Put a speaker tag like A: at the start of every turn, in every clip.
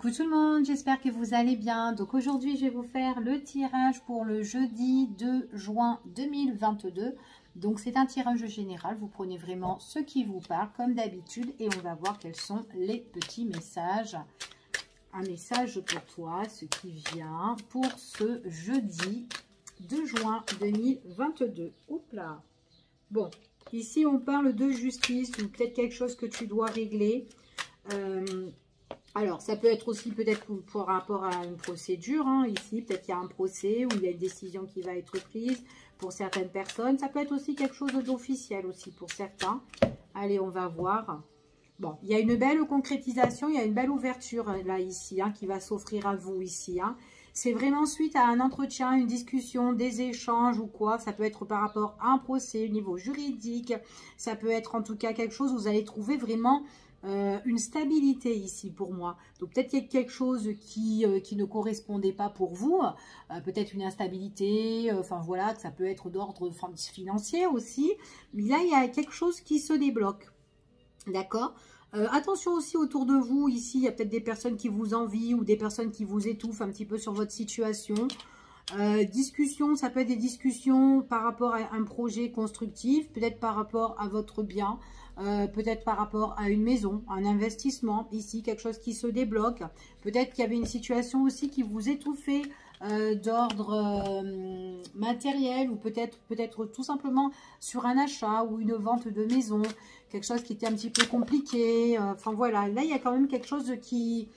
A: Coucou tout le monde, j'espère que vous allez bien. Donc aujourd'hui, je vais vous faire le tirage pour le jeudi 2 juin 2022. Donc c'est un tirage général, vous prenez vraiment ce qui vous parle comme d'habitude et on va voir quels sont les petits messages. Un message pour toi, ce qui vient pour ce jeudi 2 juin 2022. Oups là. Bon, ici on parle de justice ou peut-être quelque chose que tu dois régler. Alors, ça peut être aussi peut-être pour rapport à une procédure. Hein, ici, peut-être qu'il y a un procès ou il y a une décision qui va être prise pour certaines personnes. Ça peut être aussi quelque chose d'officiel aussi pour certains. Allez, on va voir. Bon, il y a une belle concrétisation, il y a une belle ouverture là, ici, hein, qui va s'offrir à vous ici. Hein. C'est vraiment suite à un entretien, une discussion, des échanges ou quoi. Ça peut être par rapport à un procès au niveau juridique. Ça peut être en tout cas quelque chose où vous allez trouver vraiment... une stabilité ici pour moi. Donc peut-être qu'il y a quelque chose qui ne correspondait pas pour vous, peut-être une instabilité, enfin voilà, que ça peut être d'ordre financier aussi, mais là il y a quelque chose qui se débloque, d'accord. Attention aussi autour de vous, ici il y a peut-être des personnes qui vous envient ou des personnes qui vous étouffent un petit peu sur votre situation. Discussion, ça peut être des discussions par rapport à un projet constructif, peut-être par rapport à votre bien, peut-être par rapport à une maison, un investissement, ici quelque chose qui se débloque, peut-être qu'il y avait une situation aussi qui vous étouffait d'ordre matériel ou peut-être tout simplement sur un achat ou une vente de maison, quelque chose qui était un petit peu compliqué, enfin voilà, là il y a quand même quelque chose qui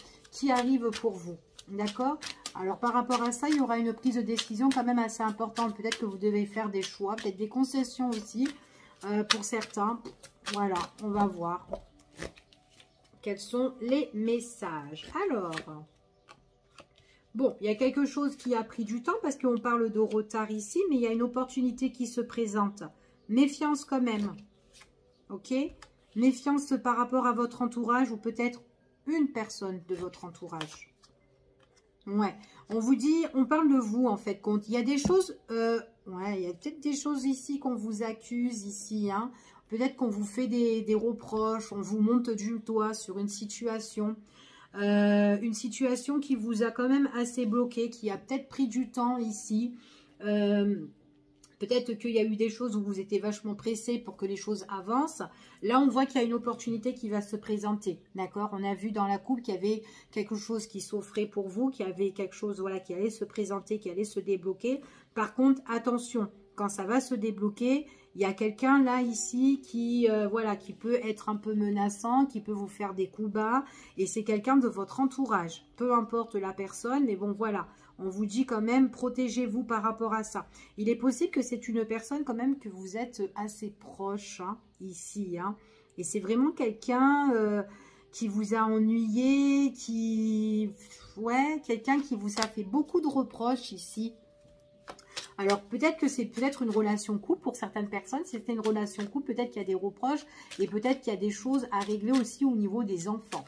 A: arrive pour vous, d'accord. Alors, par rapport à ça, il y aura une prise de décision quand même assez importante. Peut-être que vous devez faire des choix, peut-être des concessions aussi pour certains. Voilà, on va voir quels sont les messages. Alors, bon, il y a quelque chose qui a pris du temps parce qu'on parle de retard ici, mais il y a une opportunité qui se présente. Méfiance quand même, ok? Méfiance par rapport à votre entourage ou peut-être une personne de votre entourage. Ouais, on vous dit, on parle de vous en fait, quand il y a des choses, ouais, il y a peut-être des choses ici qu'on vous accuse ici, hein. Peut-être qu'on vous fait des reproches, on vous monte du doigt sur une situation qui vous a quand même assez bloqué, qui a peut-être pris du temps ici. Peut-être qu'il y a eu des choses où vous étiez vachement pressé pour que les choses avancent. Là, on voit qu'il y a une opportunité qui va se présenter. D'accord? On a vu dans la coupe qu'il y avait quelque chose qui s'offrait pour vous, qu'il y avait quelque chose voilà, qui allait se présenter, qui allait se débloquer. Par contre, attention, quand ça va se débloquer, il y a quelqu'un là, ici, qui, voilà, qui peut être un peu menaçant, qui peut vous faire des coups bas. Et c'est quelqu'un de votre entourage. Peu importe la personne, mais bon, voilà. On vous dit quand même, protégez-vous par rapport à ça. Il est possible que c'est une personne quand même que vous êtes assez proche, hein, ici. Hein, et c'est vraiment quelqu'un qui vous a ennuyé, ouais, quelqu'un qui vous a fait beaucoup de reproches ici. Alors, peut-être que c'est peut-être une relation couple pour certaines personnes. Si c'était une relation couple, peut-être qu'il y a des reproches et peut-être qu'il y a des choses à régler aussi au niveau des enfants.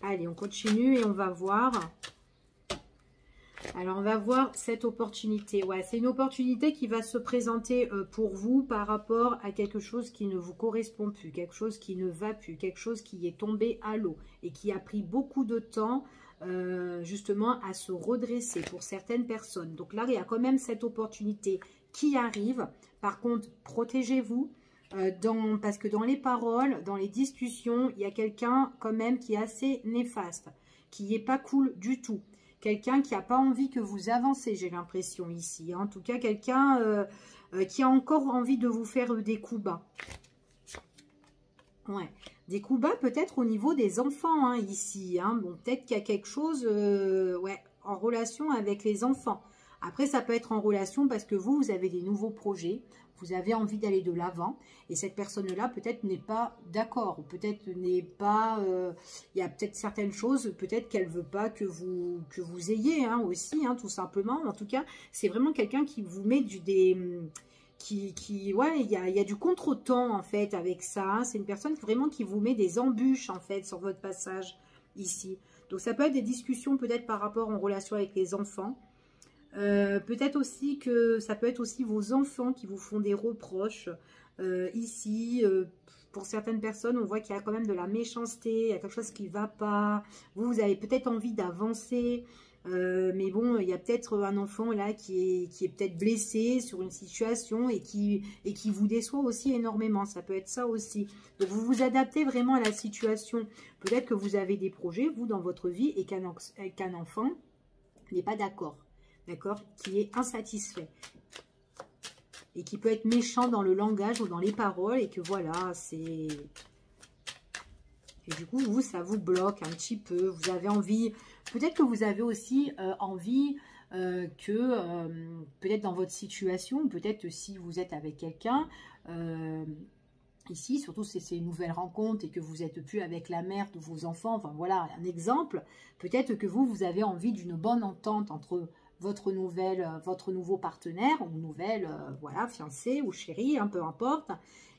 A: Allez, on continue et on va voir... Alors, on va voir cette opportunité. Ouais, c'est une opportunité qui va se présenter pour vous par rapport à quelque chose qui ne vous correspond plus, quelque chose qui ne va plus, quelque chose qui est tombé à l'eau et qui a pris beaucoup de temps justement à se redresser pour certaines personnes. Donc là, il y a quand même cette opportunité qui arrive. Par contre, protégez-vous parce que dans les paroles, dans les discussions, il y a quelqu'un quand même qui est assez néfaste, qui n'est pas cool du tout. Quelqu'un qui n'a pas envie que vous avancez, j'ai l'impression ici. En tout cas, quelqu'un qui a encore envie de vous faire des coups bas. Ouais, des coups bas peut-être au niveau des enfants, hein, ici. Hein. Bon, peut-être qu'il y a quelque chose ouais, en relation avec les enfants. Après, ça peut être en relation parce que vous avez des nouveaux projets. Vous avez envie d'aller de l'avant. Et cette personne-là, peut-être, n'est pas d'accord. Ou peut-être n'est pas... il y a peut-être certaines choses, peut-être qu'elle ne veut pas que vous ayez hein, aussi, hein, tout simplement. En tout cas, c'est vraiment quelqu'un qui vous met ouais, il y a du contretemps, en fait, avec ça. Hein. C'est une personne vraiment qui vous met des embûches, en fait, sur votre passage ici. Donc, ça peut être des discussions, peut-être, par rapport en relation avec les enfants. Peut-être aussi que ça peut être aussi vos enfants qui vous font des reproches ici pour certaines personnes, on voit qu'il y a quand même de la méchanceté, il y a quelque chose qui ne va pas. Vous avez peut-être envie d'avancer, mais bon, il y a peut-être un enfant là qui est peut-être blessé sur une situation et qui vous déçoit aussi énormément. Ça peut être ça aussi. Donc, vous vous adaptez vraiment à la situation. Peut-être que vous avez des projets, vous, dans votre vie, et qu'un enfant n'est pas d'accord, qui est insatisfait. Et qui peut être méchant dans le langage ou dans les paroles, et que voilà, c'est... Et du coup, vous, ça vous bloque un petit peu. Vous avez envie... Peut-être que vous avez aussi envie peut-être dans votre situation, peut-être si vous êtes avec quelqu'un, ici, surtout si c'est une nouvelle rencontre et que vous n'êtes plus avec la mère de vos enfants, enfin voilà, un exemple, peut-être que vous avez envie d'une bonne entente entre votre nouveau partenaire ou nouvelle voilà, fiancée ou chérie, hein, peu importe.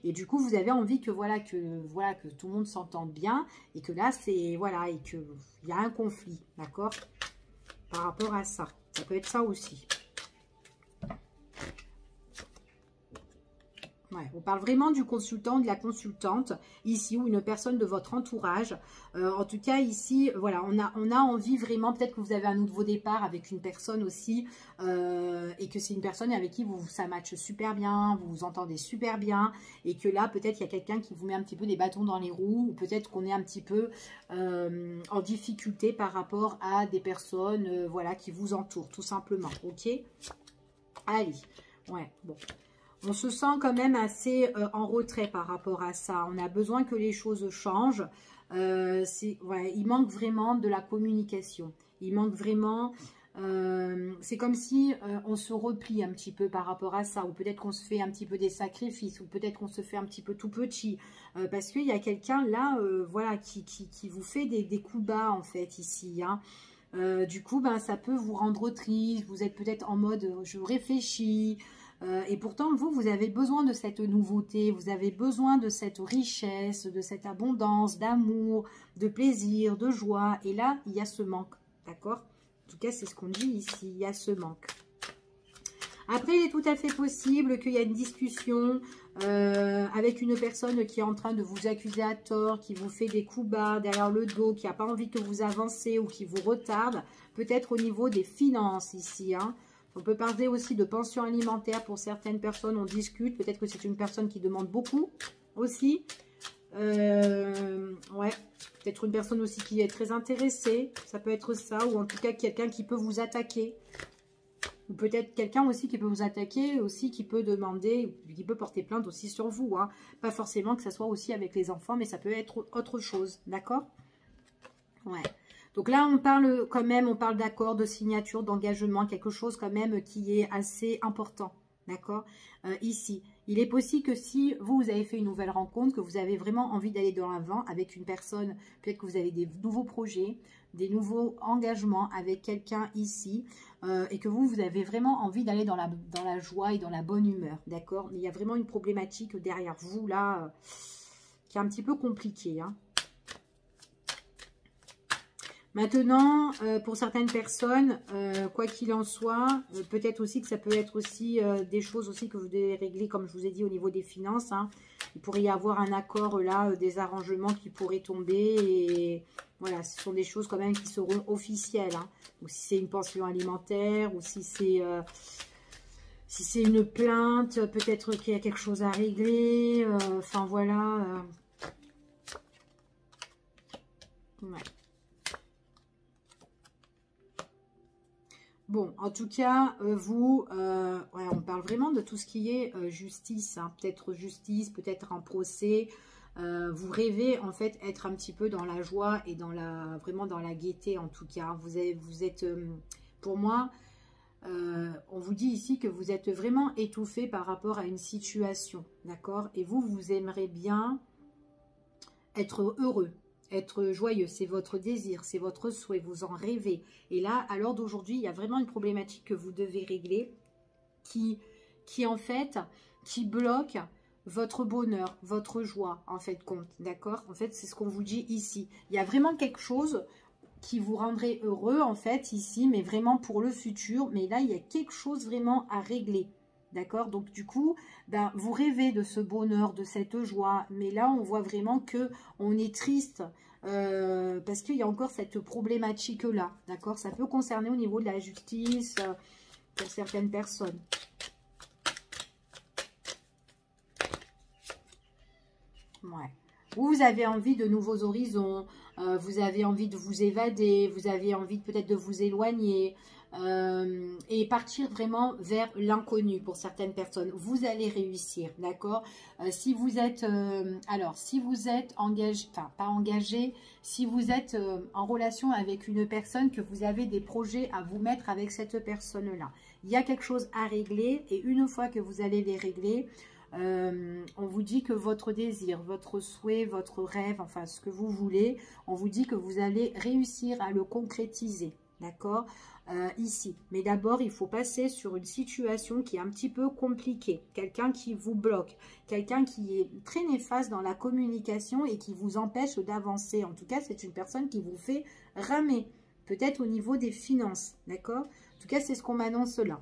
A: Et du coup, vous avez envie que que tout le monde s'entende bien et que là, c'est voilà, et qu'il y a un conflit, d'accord, par rapport à ça. Ça peut être ça aussi. Ouais, on parle vraiment du consultant, de la consultante, ici, ou une personne de votre entourage. En tout cas, ici, voilà, on a envie vraiment, peut-être que vous avez un nouveau départ avec une personne aussi, et que c'est une personne avec qui ça matche super bien, vous vous entendez super bien, et que là, peut-être, il y a quelqu'un qui vous met un petit peu des bâtons dans les roues, ou peut-être qu'on est un petit peu en difficulté par rapport à des personnes, voilà, qui vous entourent, tout simplement, ok? Allez, ouais, bon. On se sent quand même assez en retrait par rapport à ça. On a besoin que les choses changent. Ouais, il manque vraiment de la communication. Il manque vraiment... c'est comme si on se replie un petit peu par rapport à ça. Ou peut-être qu'on se fait un petit peu des sacrifices. Ou peut-être qu'on se fait un petit peu tout petit. Parce qu'il y a quelqu'un là voilà, qui vous fait des coups bas en fait ici. Hein. Du coup, ben, ça peut vous rendre triste. Vous êtes peut-être en mode je réfléchis. Et pourtant, vous avez besoin de cette nouveauté, vous avez besoin de cette richesse, de cette abondance, d'amour, de plaisir, de joie. Et là, il y a ce manque, d'accord? En tout cas, c'est ce qu'on dit ici, il y a ce manque. Après, il est tout à fait possible qu'il y ait une discussion avec une personne qui est en train de vous accuser à tort, qui vous fait des coups bas derrière le dos, qui n'a pas envie que vous avancez ou qui vous retarde. Peut-être au niveau des finances ici, hein. On peut parler aussi de pension alimentaire pour certaines personnes, on discute. Peut-être que c'est une personne qui demande beaucoup aussi. Ouais, peut-être une personne aussi qui est très intéressée. Ça peut être ça, ou en tout cas quelqu'un qui peut vous attaquer. Ou peut-être quelqu'un aussi qui peut vous attaquer, aussi qui peut demander, qui peut porter plainte aussi sur vous. Hein. Pas forcément que ça soit aussi avec les enfants, mais ça peut être autre chose, d'accord? Ouais. Donc là, on parle quand même, on parle d'accord, de signature, d'engagement, quelque chose quand même qui est assez important, d'accord? Ici, il est possible que si vous avez fait une nouvelle rencontre, que vous avez vraiment envie d'aller de l'avant avec une personne, peut-être que vous avez des nouveaux projets, des nouveaux engagements avec quelqu'un ici, et que vous avez vraiment envie d'aller dans la joie et dans la bonne humeur, d'accord? Il y a vraiment une problématique derrière vous, là, qui est un petit peu compliquée, hein. Maintenant, pour certaines personnes, quoi qu'il en soit, peut-être aussi que ça peut être aussi des choses aussi que vous devez régler, comme je vous ai dit, au niveau des finances. Hein. Il pourrait y avoir un accord là, des arrangements qui pourraient tomber. Et voilà, ce sont des choses quand même qui seront officielles. Hein. Donc si c'est une pension alimentaire ou si c'est une plainte, peut-être qu'il y a quelque chose à régler. Enfin voilà. Ouais. Bon, en tout cas, ouais, on parle vraiment de tout ce qui est justice, hein, peut-être justice, peut-être un procès. Vous rêvez en fait être un petit peu dans la joie et vraiment dans la gaieté en tout cas. Vous êtes, pour moi, on vous dit ici que vous êtes vraiment étouffé par rapport à une situation, d'accord? Et vous aimeriez bien être heureux. Être joyeux, c'est votre désir, c'est votre souhait, vous en rêvez. Et là, à l'heure d'aujourd'hui, il y a vraiment une problématique que vous devez régler qui en fait, qui bloque votre bonheur, votre joie, en fait, compte, d'accord? En fait, c'est ce qu'on vous dit ici. Il y a vraiment quelque chose qui vous rendrait heureux, en fait, ici, mais vraiment pour le futur. Mais là, il y a quelque chose vraiment à régler, D'accord? Donc, du coup, ben, vous rêvez de ce bonheur, de cette joie. Mais là, on voit vraiment que on est triste parce qu'il y a encore cette problématique-là. D'accord? Ça peut concerner au niveau de la justice pour certaines personnes. Ouais. Vous avez envie de nouveaux horizons, vous avez envie de vous évader, vous avez envie peut-être de vous éloigner et partir vraiment vers l'inconnu pour certaines personnes. Vous allez réussir, d'accord? Si vous êtes, alors, si vous êtes engagé, enfin, pas engagé, si vous êtes en relation avec une personne, que vous avez des projets à vous mettre avec cette personne-là, il y a quelque chose à régler et une fois que vous allez les régler, on vous dit que votre désir, votre souhait, votre rêve, enfin ce que vous voulez, on vous dit que vous allez réussir à le concrétiser, d'accord, ici. Mais d'abord, il faut passer sur une situation qui est un petit peu compliquée, quelqu'un qui vous bloque, quelqu'un qui est très néfaste dans la communication et qui vous empêche d'avancer. En tout cas, c'est une personne qui vous fait ramer, peut-être au niveau des finances, d'accord. En tout cas, c'est ce qu'on m'annonce là.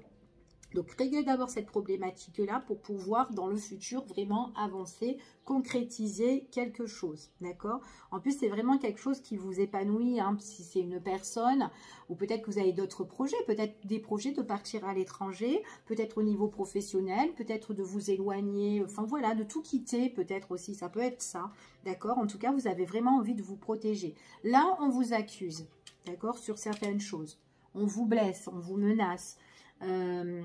A: Donc, réglez d'abord cette problématique-là pour pouvoir, dans le futur, vraiment avancer, concrétiser quelque chose, d'accord? En plus, c'est vraiment quelque chose qui vous épanouit, hein, si c'est une personne, ou peut-être que vous avez d'autres projets, peut-être des projets de partir à l'étranger, peut-être au niveau professionnel, peut-être de vous éloigner, enfin voilà, de tout quitter, peut-être aussi, ça peut être ça, d'accord? En tout cas, vous avez vraiment envie de vous protéger. Là, on vous accuse, d'accord, sur certaines choses. On vous blesse, on vous menace.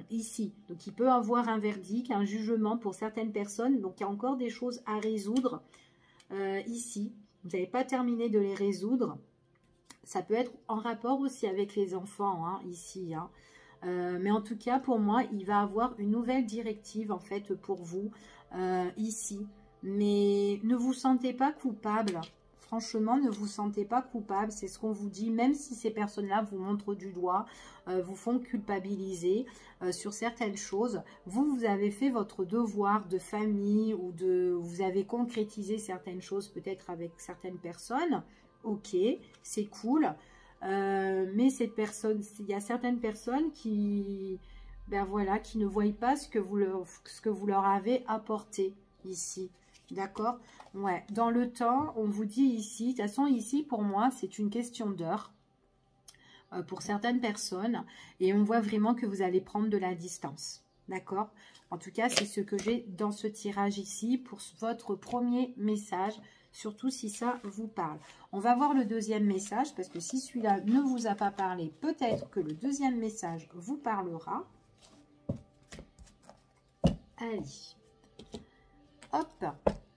A: Ici, donc il peut avoir un verdict, un jugement pour certaines personnes, donc il y a encore des choses à résoudre ici, vous n'avez pas terminé de les résoudre, ça peut être en rapport aussi avec les enfants, hein, ici, hein. Mais en tout cas pour moi il va avoir une nouvelle directive en fait pour vous ici, mais ne vous sentez pas coupable. Franchement, ne vous sentez pas coupable, c'est ce qu'on vous dit, même si ces personnes-là vous montrent du doigt, vous font culpabiliser sur certaines choses. Vous avez fait votre devoir de famille ou vous avez concrétisé certaines choses peut-être avec certaines personnes. Ok, c'est cool. Mais cette personne, il y a certaines personnes qui, ben voilà, qui ne voient pas ce que vous leur avez apporté ici. D'accord? Ouais, dans le temps, on vous dit ici, de toute façon ici pour moi c'est une question d'heure pour certaines personnes et on voit vraiment que vous allez prendre de la distance. D'accord? En tout cas, c'est ce que j'ai dans ce tirage ici pour votre premier message, surtout si ça vous parle. On va voir le deuxième message parce que si celui-là ne vous a pas parlé, peut-être que le deuxième message vous parlera. Allez. Hop,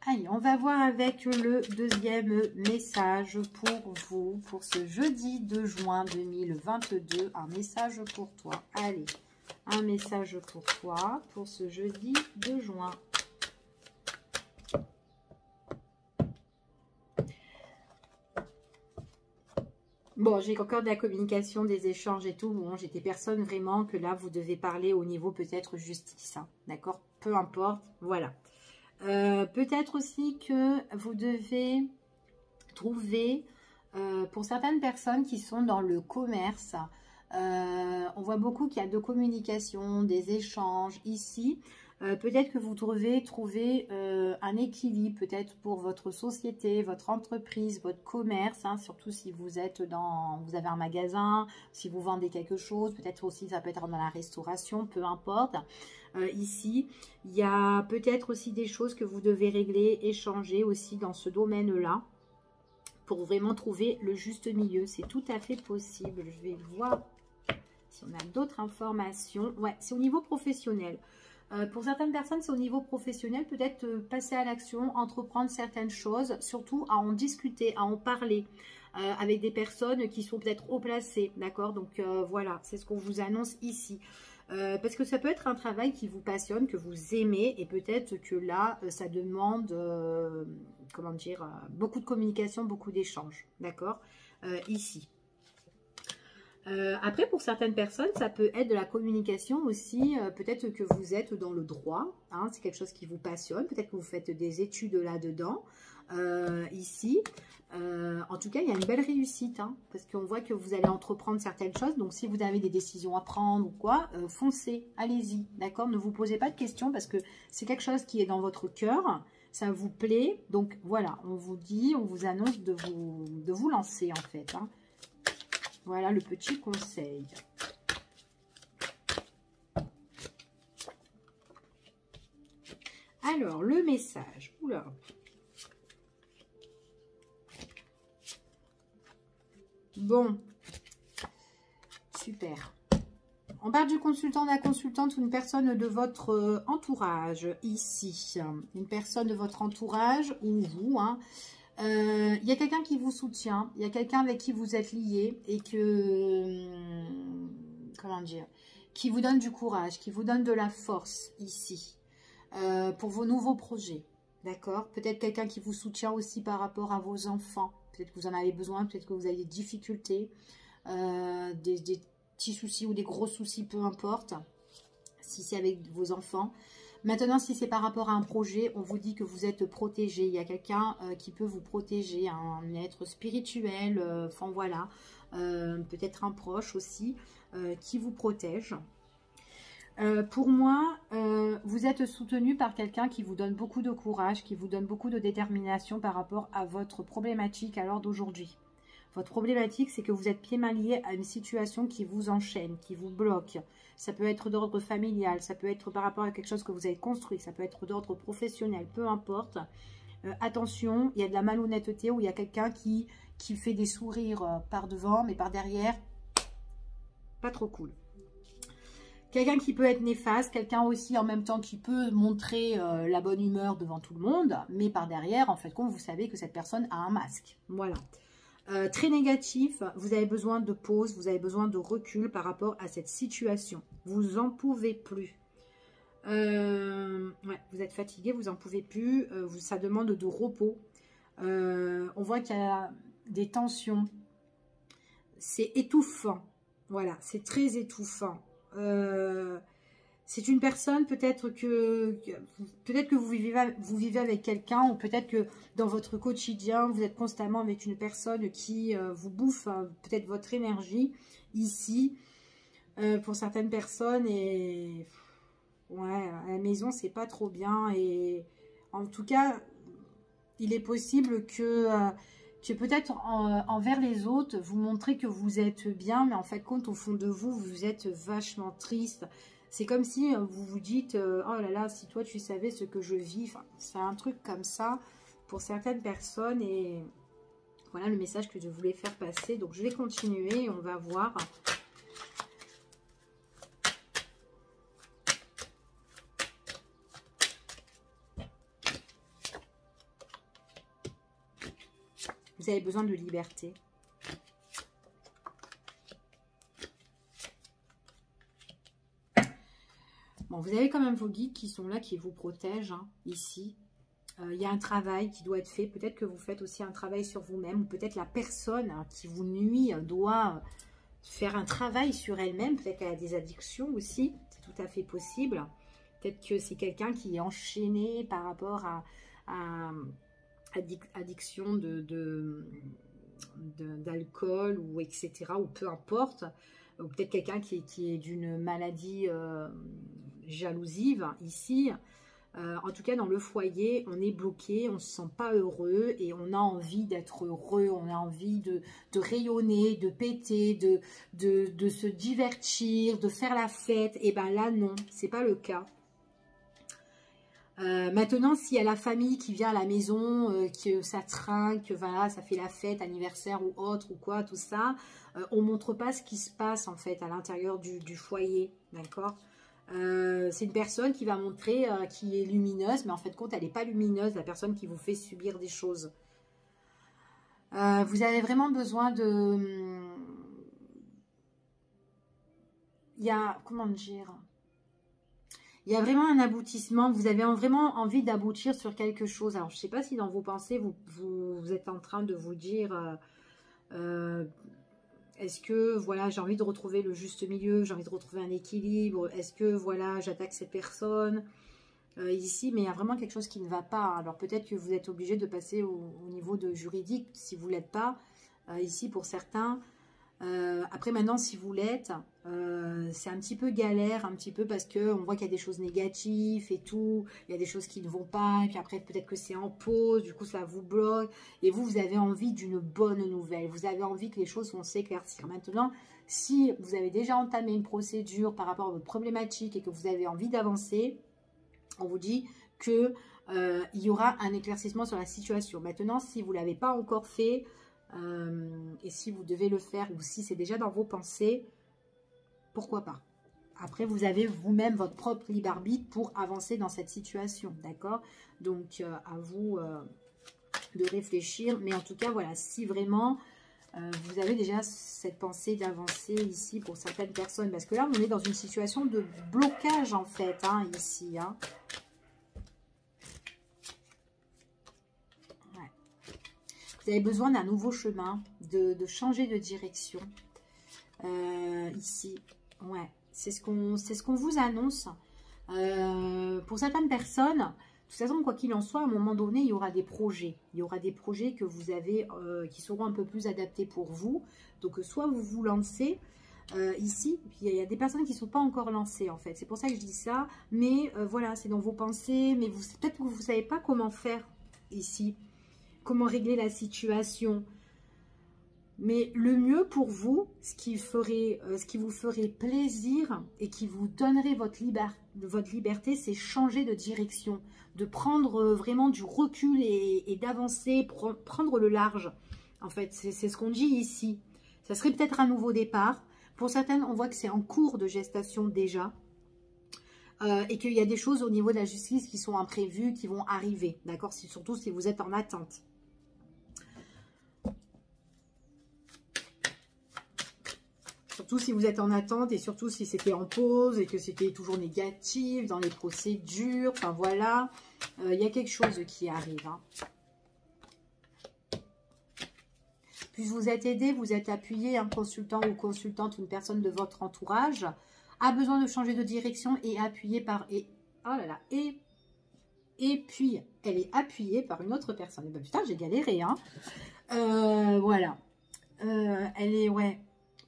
A: allez, on va voir avec le deuxième message pour vous, pour ce jeudi 2 juin 2022. Un message pour toi. Allez, un message pour toi pour ce jeudi 2 juin. Bon, j'ai encore de la communication, des échanges et tout. Bon, j'ai des personnes vraiment que là, vous devez parler au niveau peut-être justice. Hein, d'accord? Peu importe, voilà. Peut-être aussi que vous devez trouver, pour certaines personnes qui sont dans le commerce, on voit beaucoup qu'il y a de communication, des échanges ici. Peut-être que vous devez trouver un équilibre, peut-être pour votre société, votre entreprise, votre commerce, hein, surtout si vous êtes vous avez un magasin, si vous vendez quelque chose, peut-être aussi ça peut être dans la restauration, peu importe. Ici, il y a peut-être aussi des choses que vous devez régler, échanger aussi dans ce domaine-là pour vraiment trouver le juste milieu. C'est tout à fait possible. Je vais voir si on a d'autres informations. Ouais, c'est au niveau professionnel. Pour certaines personnes, c'est au niveau professionnel, peut-être passer à l'action, entreprendre certaines choses, surtout à en discuter, à en parler avec des personnes qui sont peut-être haut placées, d'accord? Donc voilà, c'est ce qu'on vous annonce ici. Parce que ça peut être un travail qui vous passionne, que vous aimez, et peut-être que là, ça demande, comment dire, beaucoup de communication, beaucoup d'échanges, d'accord? Ici. Après, pour certaines personnes, ça peut être de la communication aussi. Peut-être que vous êtes dans le droit, hein, c'est quelque chose qui vous passionne. Peut-être que vous faites des études là-dedans, ici. En tout cas, il y a une belle réussite, hein, parce qu'on voit que vous allez entreprendre certaines choses. Donc, si vous avez des décisions à prendre ou quoi, foncez, allez-y, d'accord? Ne vous posez pas de questions parce que c'est quelque chose qui est dans votre cœur. Ça vous plaît. Donc, voilà, on vous dit, on vous annonce de vous lancer, en fait, hein. Voilà le petit conseil. Alors, le message. Oula. Bon. Super. On parle du consultant, de la consultante ou une personne de votre entourage ici. Une personne de votre entourage ou vous, hein. Il y a quelqu'un qui vous soutient, il y a quelqu'un avec qui vous êtes lié et que, comment dire, qui vous donne du courage, qui vous donne de la force ici pour vos nouveaux projets, d'accord? Peut-être quelqu'un qui vous soutient aussi par rapport à vos enfants, peut-être que vous en avez besoin, peut-être que vous avez des difficultés, des petits soucis ou des gros soucis, peu importe, si c'est avec vos enfants. Maintenant, si c'est par rapport à un projet, on vous dit que vous êtes protégé. Il y a quelqu'un qui peut vous protéger, un être spirituel, enfin voilà, peut-être un proche aussi, qui vous protège. Pour moi, vous êtes soutenu par quelqu'un qui vous donne beaucoup de courage, qui vous donne beaucoup de détermination par rapport à votre problématique à l'heure d'aujourd'hui. Votre problématique, c'est que vous êtes pieds mains liés à une situation qui vous enchaîne, qui vous bloque. Ça peut être d'ordre familial, ça peut être par rapport à quelque chose que vous avez construit, ça peut être d'ordre professionnel, peu importe. Attention, il y a de la malhonnêteté où il y a quelqu'un qui fait des sourires par devant, mais par derrière, pas trop cool. Quelqu'un qui peut être néfaste, quelqu'un aussi en même temps qui peut montrer la bonne humeur devant tout le monde, mais par derrière, en fait, comme vous savez que cette personne a un masque. Voilà. Très négatif, vous avez besoin de pause, vous avez besoin de recul par rapport à cette situation. Vous n'en pouvez plus. Ouais, vous êtes fatigué, vous n'en pouvez plus. Ça demande de repos. On voit qu'il y a des tensions. C'est étouffant. Voilà, c'est très étouffant. C'est une personne, peut-être que vous vivez avec quelqu'un, ou peut-être que dans votre quotidien, vous êtes constamment avec une personne qui vous bouffe peut-être votre énergie ici, pour certaines personnes. Et ouais, à la maison, c'est pas trop bien. Et en tout cas, il est possible que peut-être envers les autres, vous montrez que vous êtes bien, mais en fait, compte au fond de vous, vous êtes vachement triste. C'est comme si vous vous dites, oh là là, si toi tu savais ce que je vis. Enfin, c'est un truc comme ça pour certaines personnes. Et voilà le message que je voulais faire passer. Donc je vais continuer et on va voir. Vous avez besoin de liberté. Bon, vous avez quand même vos guides qui sont là, qui vous protègent, hein, ici. Il y a un travail qui doit être fait. Peut-être que vous faites aussi un travail sur vous-même. Ou peut-être la personne qui vous nuit doit faire un travail sur elle-même. Peut-être qu'elle a des addictions aussi. C'est tout à fait possible. Peut-être que c'est quelqu'un qui est enchaîné par rapport à addiction d'alcool ou etc. Ou peu importe. Ou peut-être quelqu'un qui est d'une maladie jalousive ici. En tout cas, dans le foyer, on est bloqué, on ne se sent pas heureux et on a envie d'être heureux, on a envie de rayonner, de péter, de se divertir, de faire la fête. Et bien là, non, c'est pas le cas. Maintenant, s'il y a la famille qui vient à la maison, que ça trinque, que voilà, ça fait la fête, anniversaire ou autre ou quoi, tout ça, on montre pas ce qui se passe en fait à l'intérieur du foyer, d'accord? C'est une personne qui va montrer qui est lumineuse, mais en fait, compte, elle n'est pas lumineuse, la personne qui vous fait subir des choses. Vous avez vraiment besoin de... Il y a, comment dire... Il y a vraiment un aboutissement, vous avez vraiment envie d'aboutir sur quelque chose. Alors, je ne sais pas si dans vos pensées, vous êtes en train de vous dire, Est-ce que, voilà, j'ai envie de retrouver le juste milieu, j'ai envie de retrouver un équilibre, est-ce que, voilà, j'attaque cette personne ici, mais il y a vraiment quelque chose qui ne va pas. Alors peut-être que vous êtes obligé de passer au niveau de juridique si vous ne l'êtes pas, ici pour certains. Après maintenant, si vous l'êtes, c'est un petit peu galère, un petit peu parce qu'on voit qu'il y a des choses négatives et tout, il y a des choses qui ne vont pas, et puis après peut-être que c'est en pause, du coup ça vous bloque, et vous avez envie d'une bonne nouvelle, vous avez envie que les choses vont s'éclaircir. Maintenant, si vous avez déjà entamé une procédure par rapport à votre problématique et que vous avez envie d'avancer, on vous dit que il y aura un éclaircissement sur la situation. Maintenant, si vous ne l'avez pas encore fait, et si vous devez le faire, ou si c'est déjà dans vos pensées, pourquoi pas. Après, vous avez vous-même votre propre libre arbitre pour avancer dans cette situation, d'accord? Donc, à vous de réfléchir. Mais en tout cas, voilà, si vraiment vous avez déjà cette pensée d'avancer ici pour certaines personnes, parce que là, on est dans une situation de blocage, en fait, hein, ici, hein. Vous avez besoin d'un nouveau chemin, de changer de direction. Ici, ouais, c'est ce qu'on vous annonce. Pour certaines personnes, de toute façon, quoi qu'il en soit, à un moment donné, il y aura des projets. Il y aura des projets que vous avez, qui seront un peu plus adaptés pour vous. Donc, soit vous vous lancez ici, puis il y a des personnes qui ne sont pas encore lancées, en fait. C'est pour ça que je dis ça. Mais voilà, c'est dans vos pensées. Mais peut-être que vous ne savez pas comment faire ici. Comment régler la situation. Mais le mieux pour vous, ce qui vous ferait plaisir et qui vous donnerait votre liberté, c'est changer de direction, de prendre vraiment du recul et d'avancer, prendre le large. En fait, c'est ce qu'on dit ici. Ça serait peut-être un nouveau départ. Pour certaines, on voit que c'est en cours de gestation déjà. Et qu'il y a des choses au niveau de la justice qui sont imprévues, qui vont arriver. D'accord? Surtout si vous êtes en attente. Surtout si vous êtes en attente et surtout si c'était en pause et que c'était toujours négatif dans les procédures. Enfin voilà, il y a quelque chose qui arrive. Hein. Plus vous êtes aidé, vous êtes appuyé, un consultant ou consultante, une personne de votre entourage a besoin de changer de direction et appuyé par... oh là là, et puis elle est appuyée par une autre personne. Et ben putain, j'ai galéré. Hein. Voilà. Elle est... ouais.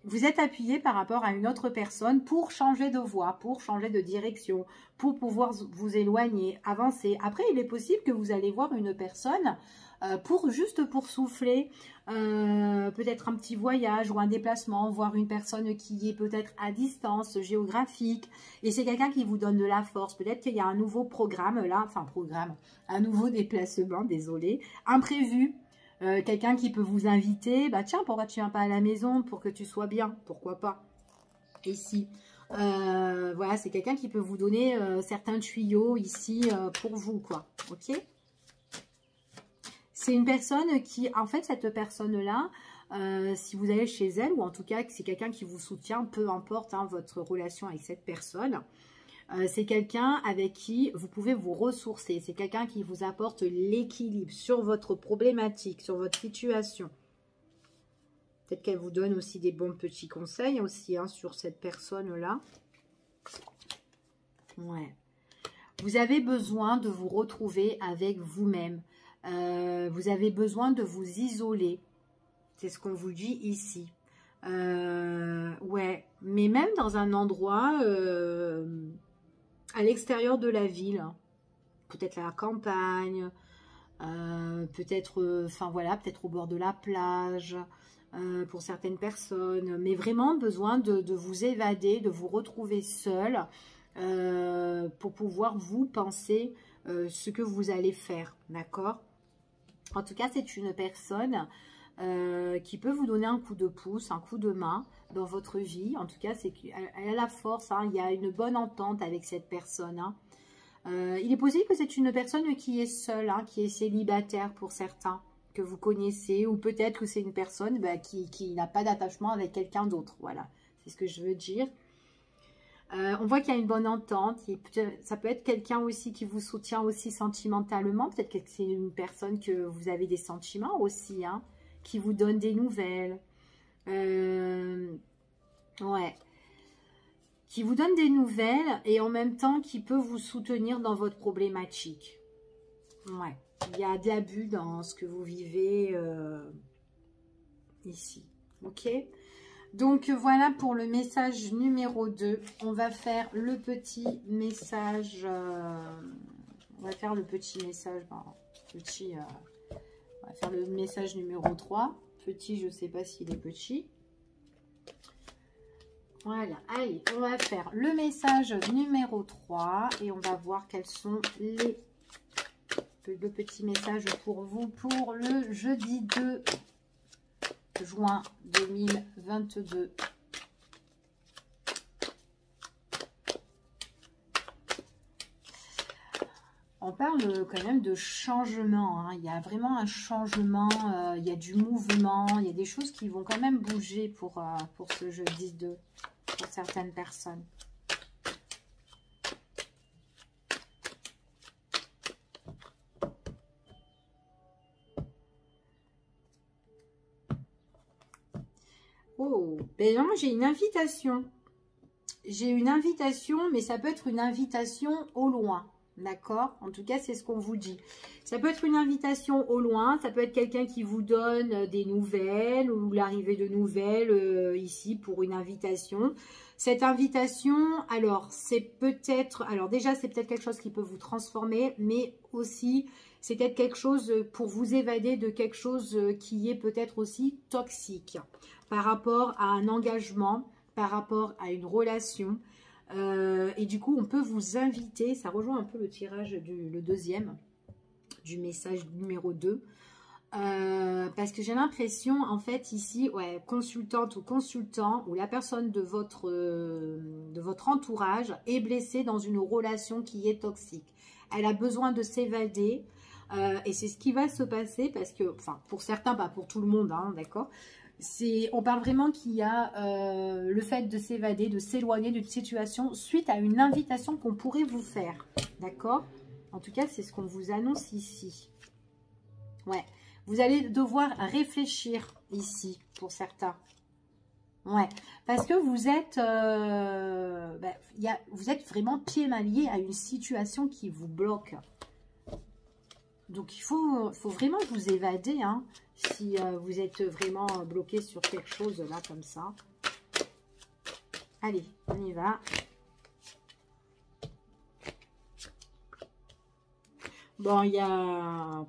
A: Vous êtes appuyé par rapport à une autre personne pour changer de voie, pour changer de direction, pour pouvoir vous éloigner, avancer. Après, il est possible que vous allez voir une personne juste pour souffler, peut-être un petit voyage ou un déplacement, voir une personne qui est peut-être à distance géographique. Et c'est quelqu'un qui vous donne de la force. Peut-être qu'il y a un nouveau programme là, enfin un nouveau déplacement, désolé, imprévu. Quelqu'un qui peut vous inviter, bah tiens, pourquoi tu viens pas à la maison pour que tu sois bien, pourquoi pas. Ici, voilà, c'est quelqu'un qui peut vous donner certains tuyaux ici pour vous, quoi, ok. C'est une personne qui, en fait, cette personne-là, si vous allez chez elle, ou en tout cas que c'est quelqu'un qui vous soutient, peu importe hein, votre relation avec cette personne, c'est quelqu'un avec qui vous pouvez vous ressourcer. C'est quelqu'un qui vous apporte l'équilibre sur votre problématique, sur votre situation. Peut-être qu'elle vous donne aussi des bons petits conseils aussi hein, sur cette personne-là. Ouais. Vous avez besoin de vous retrouver avec vous-même. Vous avez besoin de vous isoler. C'est ce qu'on vous dit ici. Ouais. Mais même dans un endroit... à l'extérieur de la ville, peut-être à la campagne, peut-être, enfin voilà, peut-être au bord de la plage, pour certaines personnes, mais vraiment besoin de vous évader, de vous retrouver seul, pour pouvoir vous penser ce que vous allez faire, d'accord? En tout cas, c'est une personne qui peut vous donner un coup de pouce, un coup de main dans votre vie. En tout cas, c'est qu'elle a la force, hein, il y a une bonne entente avec cette personne. Hein. Il est possible que c'est une personne qui est seule, hein, qui est célibataire pour certains, que vous connaissez, ou peut-être que c'est une personne bah, qui n'a pas d'attachement avec quelqu'un d'autre. Voilà, c'est ce que je veux dire. On voit qu'il y a une bonne entente. Ça peut être quelqu'un aussi qui vous soutient aussi sentimentalement. Peut-être que c'est une personne que vous avez des sentiments aussi, hein, qui vous donne des nouvelles. Ouais. Qui vous donne des nouvelles et en même temps qui peut vous soutenir dans votre problématique. Ouais. Il y a de l'abus dans ce que vous vivez ici. Ok? Donc voilà pour le message numéro 2. On va faire le petit message. On va faire le petit message. On va faire le message numéro 3. Petit, je ne sais pas s'il est petit. Voilà, allez, on va faire le message numéro 3 et on va voir quels sont le petit message pour vous pour le jeudi 2 juin 2022. On parle quand même de changement, hein. Il y a vraiment un changement, il y a du mouvement, il y a des choses qui vont quand même bouger pour ce jeudi 2, pour certaines personnes. Oh, ben non, j'ai une invitation. J'ai une invitation, mais ça peut être une invitation au loin. D'accord? En tout cas, c'est ce qu'on vous dit. Ça peut être une invitation au loin. Ça peut être quelqu'un qui vous donne des nouvelles ou l'arrivée de nouvelles ici pour une invitation. Cette invitation, alors, c'est peut-être... Alors déjà, c'est peut-être quelque chose qui peut vous transformer, mais aussi, c'est peut-être quelque chose pour vous évader de quelque chose qui est peut-être aussi toxique par rapport à un engagement, par rapport à une relation. Et du coup, on peut vous inviter, ça rejoint un peu le tirage le deuxième, du message numéro 2. Parce que j'ai l'impression, en fait, ici, ouais, consultante ou consultant, ou la personne de votre entourage est blessée dans une relation qui est toxique. Elle a besoin de s'évader. Et c'est ce qui va se passer parce que, enfin, pour certains, pas pour tout le monde, hein, d'accord ? On parle vraiment qu'il y a le fait de s'évader, de s'éloigner d'une situation suite à une invitation qu'on pourrait vous faire. D'accord? En tout cas, c'est ce qu'on vous annonce ici. Ouais. Vous allez devoir réfléchir ici, pour certains. Ouais. Parce que vous êtes, vous êtes vraiment pied mal lié à une situation qui vous bloque. Donc, il faut vraiment vous évader, hein, si vous êtes vraiment bloqué sur quelque chose, là, comme ça. Allez, on y va. Bon, il y a...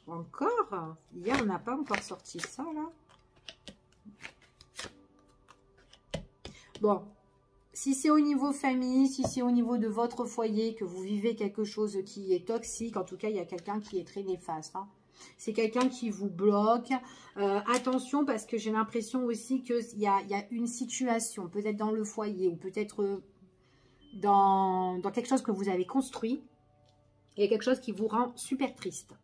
A: Encore? Hier, on n'a pas encore sorti ça, là. Bon. Si c'est au niveau famille, si c'est au niveau de votre foyer, que vous vivez quelque chose qui est toxique, en tout cas, il y a quelqu'un qui est très néfaste. Hein. C'est quelqu'un qui vous bloque. Attention, parce que j'ai l'impression aussi qu'il y a une situation, peut-être dans le foyer, ou peut-être dans quelque chose que vous avez construit. Il y a quelque chose qui vous rend super triste.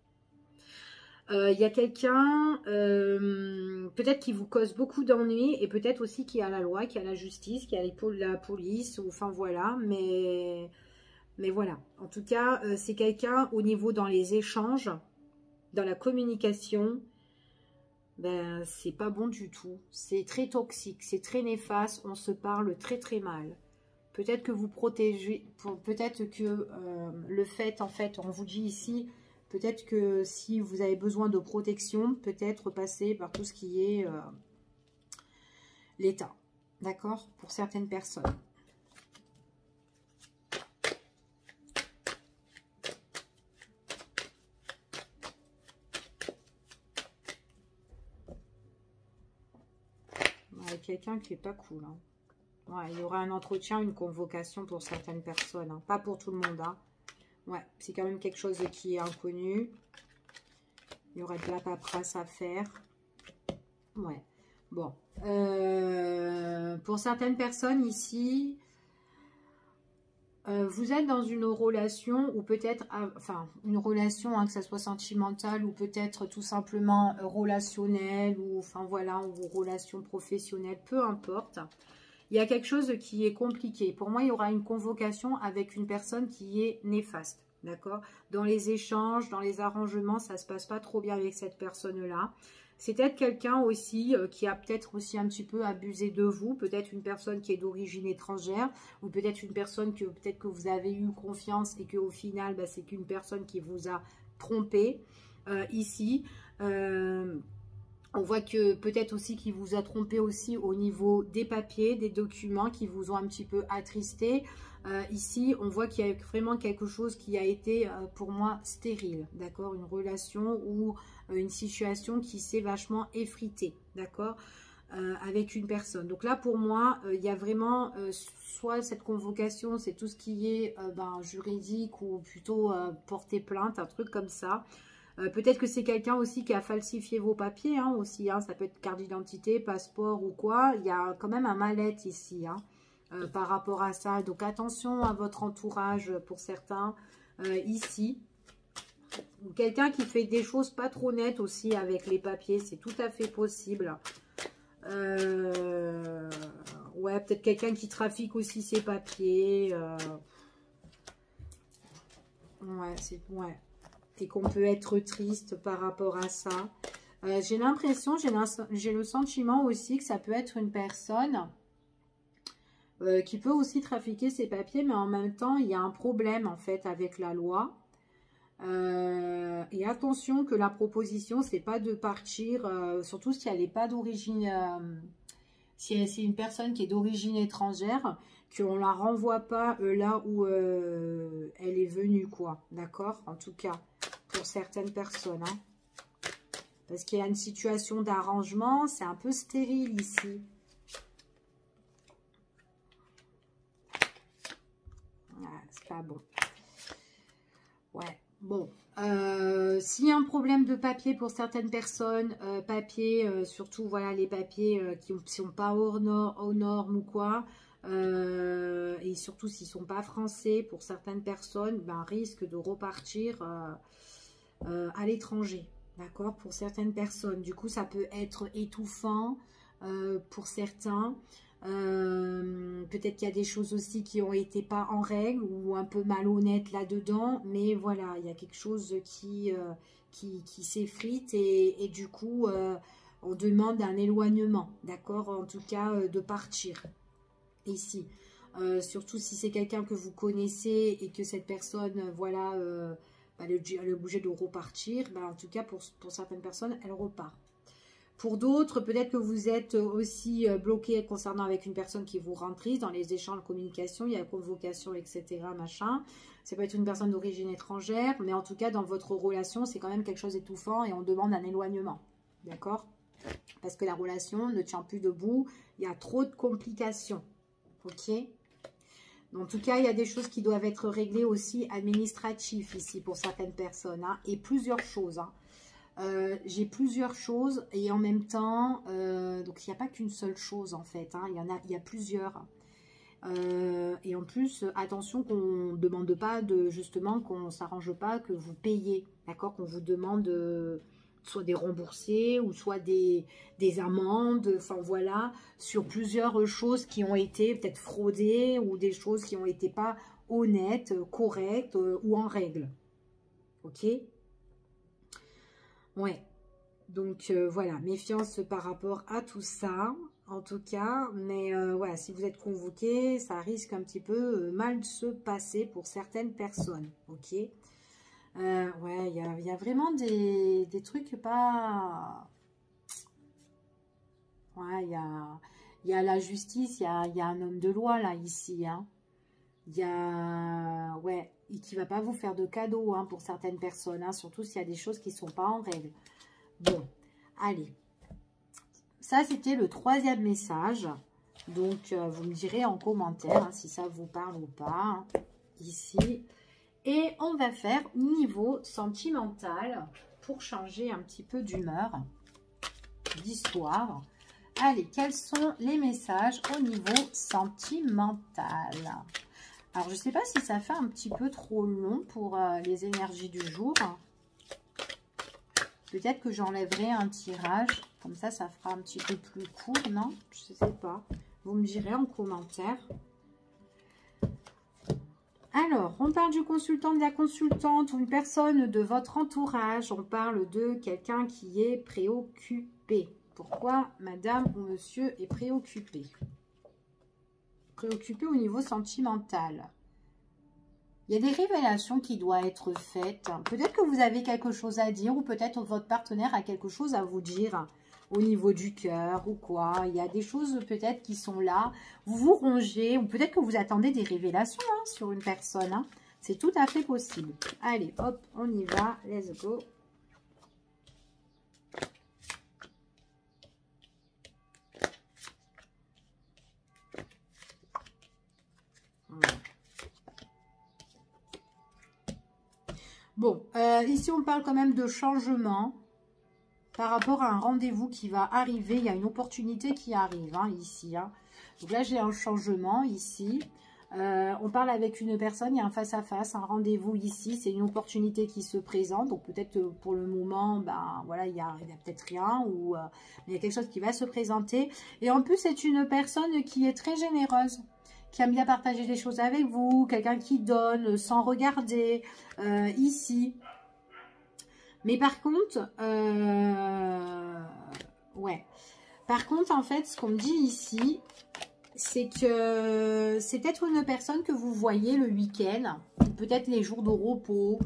A: Il y a quelqu'un, peut-être qui vous cause beaucoup d'ennuis, et peut-être aussi qui a la loi, qui a la justice, qui a la police, ou enfin voilà, mais voilà. En tout cas, c'est quelqu'un au niveau dans les échanges, dans la communication, ben c'est pas bon du tout. C'est très toxique, c'est très néfaste, on se parle très très mal. Peut-être que vous protégez, peut-être que le fait, en fait, on vous dit ici... Peut-être que si vous avez besoin de protection, peut-être passer par tout ce qui est l'État. D'accord? Pour certaines personnes. Ouais, quelqu'un qui n'est pas cool. Hein. Ouais, il y aura un entretien, une convocation pour certaines personnes. Hein. Pas pour tout le monde. Hein. Ouais, c'est quand même quelque chose qui est inconnu. Il y aurait de la paperasse à faire. Ouais, bon. Pour certaines personnes ici, vous êtes dans une relation ou peut-être, enfin, une relation, hein, que ça soit sentimentale ou peut-être tout simplement relationnelle ou, enfin voilà, ou relation professionnelle, peu importe. Il y a quelque chose qui est compliqué. Pour moi, il y aura une convocation avec une personne qui est néfaste. D'accord? Dans les échanges, dans les arrangements, ça ne se passe pas trop bien avec cette personne-là. C'est peut-être quelqu'un aussi qui a peut-être aussi un petit peu abusé de vous, peut-être une personne qui est d'origine étrangère, ou peut-être une personne que peut-être que vous avez eu confiance et qu'au final, bah, c'est qu'une personne qui vous a trompé ici. On voit que peut-être aussi qu'il vous a trompé aussi au niveau des papiers, des documents qui vous ont un petit peu attristé. Ici, on voit qu'il y a vraiment quelque chose qui a été pour moi stérile, d'accord? Une relation ou une situation qui s'est vachement effritée, d'accord? Avec une personne. Donc là, pour moi, il y a vraiment soit cette convocation, c'est tout ce qui est juridique ou plutôt porter plainte, un truc comme ça. Peut-être que c'est quelqu'un aussi qui a falsifié vos papiers, hein, aussi, hein, ça peut être carte d'identité, passeport ou quoi. Il y a quand même un mal-être ici, hein, par rapport à ça. Donc attention à votre entourage pour certains ici. Quelqu'un qui fait des choses pas trop nettes aussi avec les papiers, c'est tout à fait possible. Ouais, peut-être quelqu'un qui trafique aussi ses papiers. Ouais, c'est... Ouais. Et qu'on peut être triste par rapport à ça. J'ai l'impression, j'ai le sentiment aussi que ça peut être une personne qui peut aussi trafiquer ses papiers, mais en même temps, il y a un problème en fait avec la loi. Et attention que la proposition, c'est pas de partir, surtout si elle n'est pas d'origine, si c'est une personne qui est d'origine étrangère, qu'on ne la renvoie pas là où elle est venue, quoi. D'accord? En tout cas, pour certaines personnes. Hein. Parce qu'il y a une situation d'arrangement, c'est un peu stérile ici. Ah, c'est pas bon. Ouais, bon. S'il y a un problème de papier pour certaines personnes, surtout voilà les papiers qui ne sont pas aux normes ou quoi, et surtout s'ils ne sont pas français, pour certaines personnes, ben, risquent de repartir à l'étranger, d'accord, pour certaines personnes. Du coup, ça peut être étouffant pour certains. Peut-être qu'il y a des choses aussi qui ont été pas en règle ou un peu malhonnêtes là-dedans, mais voilà, il y a quelque chose qui s'effrite et du coup, on demande un éloignement, d'accord, en tout cas, de partir ici. Surtout si c'est quelqu'un que vous connaissez et que cette personne, voilà, elle est obligée de repartir, en tout cas, pour certaines personnes, elle repart. Pour d'autres, peut-être que vous êtes aussi bloqué concernant avec une personne qui vous rend triste dans les échanges de communication, il y a la convocation, etc. machin. Ça peut être une personne d'origine étrangère, mais en tout cas, dans votre relation, c'est quand même quelque chose d'étouffant et on demande un éloignement. D'accord? Parce que la relation ne tient plus debout, il y a trop de complications. Ok? En tout cas, il y a des choses qui doivent être réglées aussi administratives ici pour certaines personnes. Hein, et plusieurs choses. Hein. J'ai plusieurs choses et en même temps, donc il n'y a pas qu'une seule chose en fait, hein, il y a plusieurs. Et en plus, attention qu'on ne demande pas justement qu'on ne s'arrange pas que vous payez, d'accord, qu'on vous demande soit des remboursés ou soit des amendes, enfin voilà, sur plusieurs choses qui ont été peut-être fraudées ou des choses qui n'ont été pas honnêtes, correctes ou en règle. Ok ? Ouais, donc voilà, méfiance par rapport à tout ça, en tout cas. Mais voilà, si vous êtes convoqué, ça risque un petit peu mal de se passer pour certaines personnes, ok. Ouais, il y a vraiment des trucs pas... Ouais, il y a la justice, il y a un homme de loi là, ici, hein. Il y a... Ouais, et qui ne va pas vous faire de cadeaux hein, pour certaines personnes, hein, surtout s'il y a des choses qui ne sont pas en règle. Bon, allez. Ça, c'était le 3e message. Donc, vous me direz en commentaire hein, si ça vous parle ou pas. Hein, ici. Et on va faire niveau sentimental pour changer un petit peu d'humeur, d'histoire. Allez, quels sont les messages au niveau sentimental ? Alors, je ne sais pas si ça fait un petit peu trop long pour les énergies du jour. Peut-être que j'enlèverai un tirage. Comme ça, ça fera un petit peu plus court, non? Je ne sais pas. Vous me direz en commentaire. Alors, on parle du consultant, de la consultante ou une personne de votre entourage. On parle de quelqu'un qui est préoccupé. Pourquoi madame ou monsieur est préoccupé? Préoccupé au niveau sentimental. Il y a des révélations qui doivent être faites. Peut-être que vous avez quelque chose à dire ou peut-être votre partenaire a quelque chose à vous dire au niveau du cœur ou quoi. Il y a des choses peut-être qui sont là. Vous vous rongez ou peut-être que vous attendez des révélations sur une personne. C'est tout à fait possible. Allez, hop, on y va. Let's go. Bon, ici on parle quand même de changement. Par rapport à un rendez-vous qui va arriver, il y a une opportunité qui arrive ici. Donc là, j'ai un changement ici. On parle avec une personne, il y a un face-à-face, un rendez-vous ici. C'est une opportunité qui se présente. Donc peut-être pour le moment, ben, voilà, il y a peut-être rien ou il y a quelque chose qui va se présenter. Et en plus, c'est une personne qui est très généreuse, qui aime bien partager des choses avec vous, quelqu'un qui donne sans regarder ici. Mais par contre, ouais. Par contre, en fait, ce qu'on me dit ici, c'est que c'est peut-être une personne que vous voyez le week-end, peut-être les jours de repos,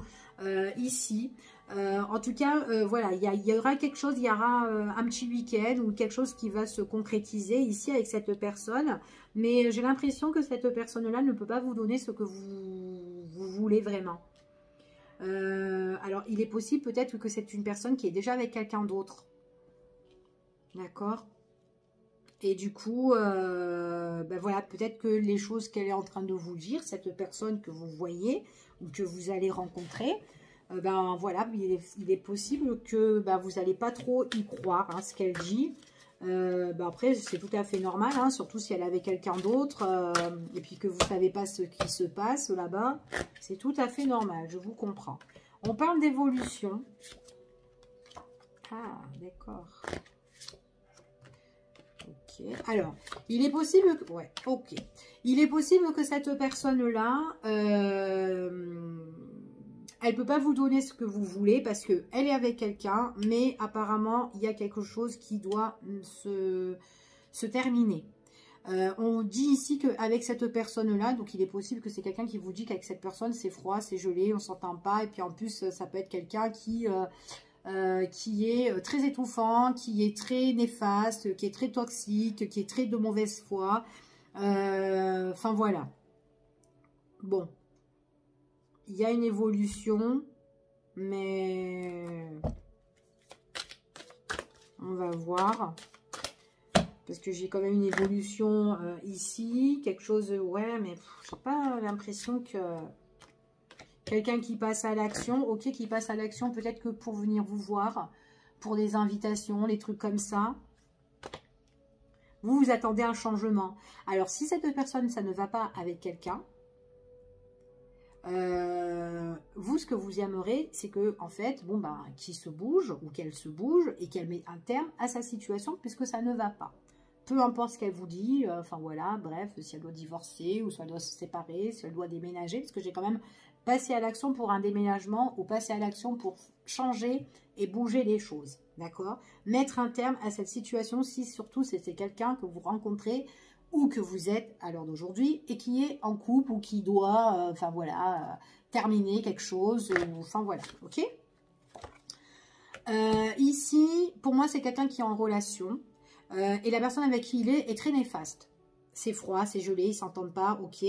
A: ici. En tout cas, voilà, il y aura quelque chose, il y aura un petit week-end ou quelque chose qui va se concrétiser ici avec cette personne. Mais j'ai l'impression que cette personne-là ne peut pas vous donner ce que vous voulez vraiment. Alors, il est possible peut-être que c'est une personne qui est déjà avec quelqu'un d'autre. D'accord? Et du coup, ben voilà, peut-être que les choses qu'elle est en train de vous dire, cette personne que vous voyez ou que vous allez rencontrer, ben voilà, il est possible que ben, vous n'allez pas trop y croire, ce qu'elle dit. Ben après, c'est tout à fait normal, surtout si elle est avec quelqu'un d'autre et puis que vous ne savez pas ce qui se passe là-bas. C'est tout à fait normal, je vous comprends. On parle d'évolution. Ah, d'accord. Ok. Alors, il est possible que... Ouais, ok. Il est possible que cette personne-là... elle ne peut pas vous donner ce que vous voulez parce qu'elle est avec quelqu'un, mais apparemment, il y a quelque chose qui doit se terminer. On dit ici qu'avec cette personne-là, donc il est possible que c'est quelqu'un qui vous dit qu'avec cette personne, c'est froid, c'est gelé, on ne s'entend pas. Et puis en plus, ça peut être quelqu'un qui est très étouffant, qui est très néfaste, qui est très toxique, qui est très de mauvaise foi. Enfin, voilà. Bon. Il y a une évolution, mais on va voir. Parce que j'ai quand même une évolution ici. Quelque chose, ouais, mais j'ai pas l'impression que... Quelqu'un qui passe à l'action, ok, qui passe à l'action peut-être que pour venir vous voir, pour des invitations, les trucs comme ça. Vous attendez un changement. Alors, si cette personne, ça ne va pas avec quelqu'un, vous, ce que vous aimerez, c'est que, en fait, bon, ben, qu'il se bouge ou qu'elle se bouge et qu'elle met un terme à sa situation puisque ça ne va pas. Peu importe ce qu'elle vous dit, enfin voilà, bref, si elle doit divorcer ou si elle doit se séparer, si elle doit déménager, parce que j'ai quand même passé à l'action pour un déménagement ou passer à l'action pour changer et bouger les choses, d'accord? Mettre un terme à cette situation si surtout c'est quelqu'un que vous rencontrez ou que vous êtes à l'heure d'aujourd'hui et qui est en couple ou qui doit, enfin voilà, terminer quelque chose, enfin voilà, ok? Ici, pour moi, c'est quelqu'un qui est en relation et la personne avec qui il est très néfaste. C'est froid, c'est gelé, ils ne s'entendent pas, ok?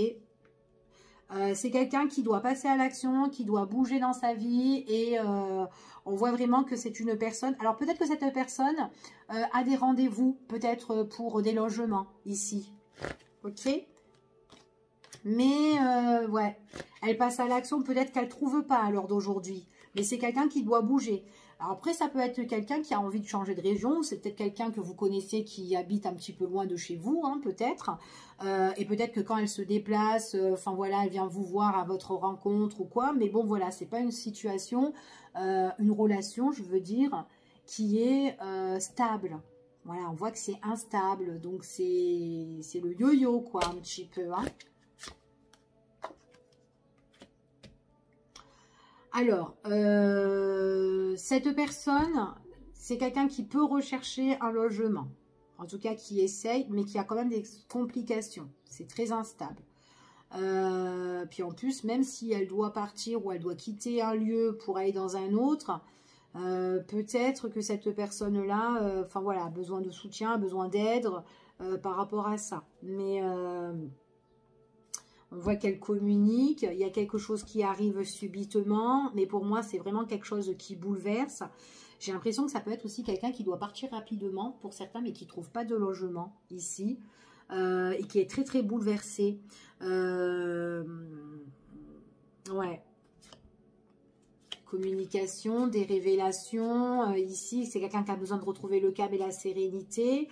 A: C'est quelqu'un qui doit passer à l'action, qui doit bouger dans sa vie et on voit vraiment que c'est une personne. Alors peut-être que cette personne a des rendez-vous, peut-être pour des logements ici, ok? Mais ouais, elle passe à l'action, peut-être qu'elle ne trouve pas à l'heure d'aujourd'hui. Mais c'est quelqu'un qui doit bouger. Alors après, ça peut être quelqu'un qui a envie de changer de région. C'est peut-être quelqu'un que vous connaissez qui habite un petit peu loin de chez vous, peut-être. Et peut-être que quand elle se déplace, enfin voilà, elle vient vous voir à votre rencontre ou quoi. Mais bon, voilà, c'est pas une situation, une relation, je veux dire, qui est stable. Voilà, on voit que c'est instable. Donc c'est le yo-yo, quoi, un petit peu, Alors, cette personne, c'est quelqu'un qui peut rechercher un logement. En tout cas, qui essaye, mais qui a quand même des complications. C'est très instable. Puis en plus, même si elle doit partir ou elle doit quitter un lieu pour aller dans un autre, peut-être que cette personne-là, enfin voilà, a besoin de soutien, a besoin d'aide par rapport à ça. Mais on voit qu'elle communique, il y a quelque chose qui arrive subitement, mais pour moi, c'est vraiment quelque chose qui bouleverse. J'ai l'impression que ça peut être aussi quelqu'un qui doit partir rapidement pour certains, mais qui ne trouve pas de logement ici. Et qui est très très bouleversé. Ouais. Communication, des révélations. Ici, c'est quelqu'un qui a besoin de retrouver le calme et la sérénité.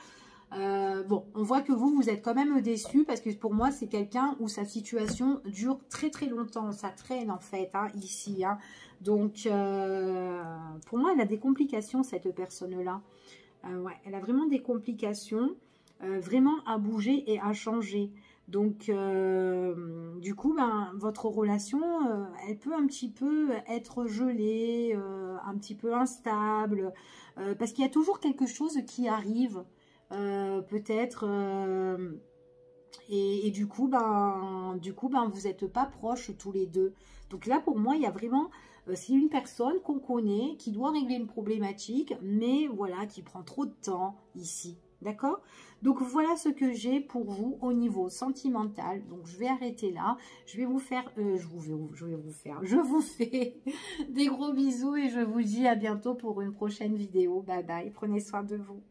A: Bon, on voit que vous êtes quand même déçu parce que pour moi, c'est quelqu'un où sa situation dure très très longtemps. Ça traîne en fait, hein, ici. Hein. Donc, pour moi, elle a des complications, cette personne-là. Ouais, elle a vraiment des complications, vraiment à bouger et à changer. Donc, du coup, ben, votre relation, elle peut un petit peu être gelée, un petit peu instable, parce qu'il y a toujours quelque chose qui arrive. Peut-être et du coup ben vous n'êtes pas proches tous les deux. Donc là pour moi il y a vraiment c'est une personne qu'on connaît qui doit régler une problématique, mais voilà, qui prend trop de temps ici, d'accord? Donc voilà ce que j'ai pour vous au niveau sentimental. Donc je vais arrêter là, je vais vous faire je vous fais des gros bisous et je vous dis à bientôt pour une prochaine vidéo. Bye bye, prenez soin de vous.